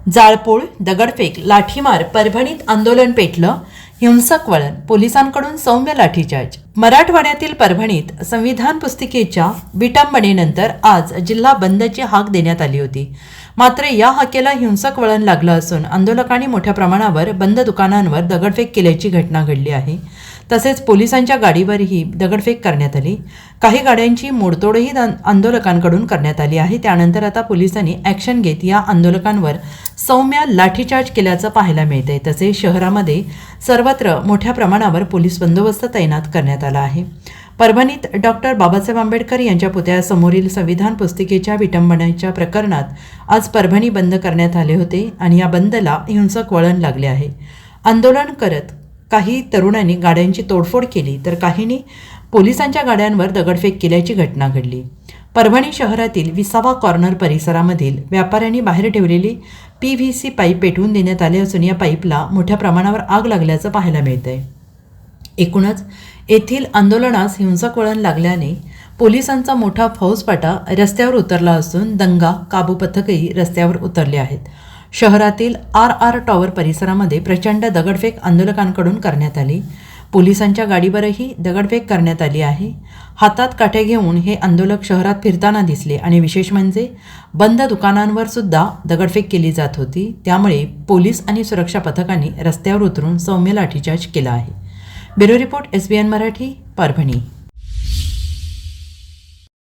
जाळपोळ, दगडफेक, लाठीमार, परभणीत आंदोलन पेटलं, हिंसक वळण, पोलिसांकडून सौम्य लाठीचार्ज. मराठवाड्यातील परभणीत संविधान पुस्तिकेच्या विटंबनेनंतर आज जिल्हा बंदची हाक देण्यात आली होती. मात्र या हाकेला हिंसक वळण लागलं असून आंदोलकांनी मोठ्या प्रमाणावर बंद दुकानांवर दगडफेक केल्याची घटना घडली आहे. तसेच पोलिसांच्या गाडीवरही दगडफेक करण्यात आली. काही गाड्यांची मोडतोडही आंदोलकांकडून करण्यात आली आहे. त्यानंतर आता पोलिसांनी ॲक्शन घेत या आंदोलकांवर सौम्य लाठीचार्ज केल्याचं पाहायला मिळतंय. तसेच शहरामध्ये सर्वत्र मोठ्या प्रमाणावर पोलीस बंदोबस्त तैनात करण्यात आला आहे. परभणीत डॉक्टर बाबासाहेब आंबेडकर यांच्या पुतळ्यासमोरील संविधान पुस्तिकेच्या विटंबनेच्या प्रकरणात आज परभणी बंद करण्यात आले होते आणि या बंदला हिंसक वळण लागले आहे. आंदोलन करत काही तरुणांनी गाड्यांची तोडफोड केली तर काहींनी पोलिसांच्या गाड्यांवर दगडफेक केल्याची घटना घडली. परभणी शहरातील 20वा कॉर्नर परिसरामधील व्यापाऱ्यांनी बाहेर ठेवलेली PVC पाईप पेटवून देण्यात आले असून या पाईपला मोठ्या प्रमाणावर आग लागल्याचं पाहायला मिळतंय. एकूणच येथील आंदोलनास हिंसक वळण लागल्याने पोलिसांचा मोठा फौजफाटा रस्त्यावर उतरला असून दंगा काबू पथकही रस्त्यावर उतरले आहेत. शहरातील RR टॉवर परिसरामध्ये प्रचंड दगडफेक आंदोलकांकडून करण्यात आली. पोलिसांच्या गाडीवरही दगडफेक करण्यात आली आहे. हातात काठ्या घेऊन हे आंदोलक शहरात फिरताना दिसले आणि विशेष म्हणजे बंद दुकानांवर सुद्धा दगडफेक केली जात होती. त्यामुळे पोलीस आणि सुरक्षा पथकांनी रस्त्यावर उतरून सौम्य लाठीचार्ज केला आहे. Bureau report SBN Marathi, Parbhani.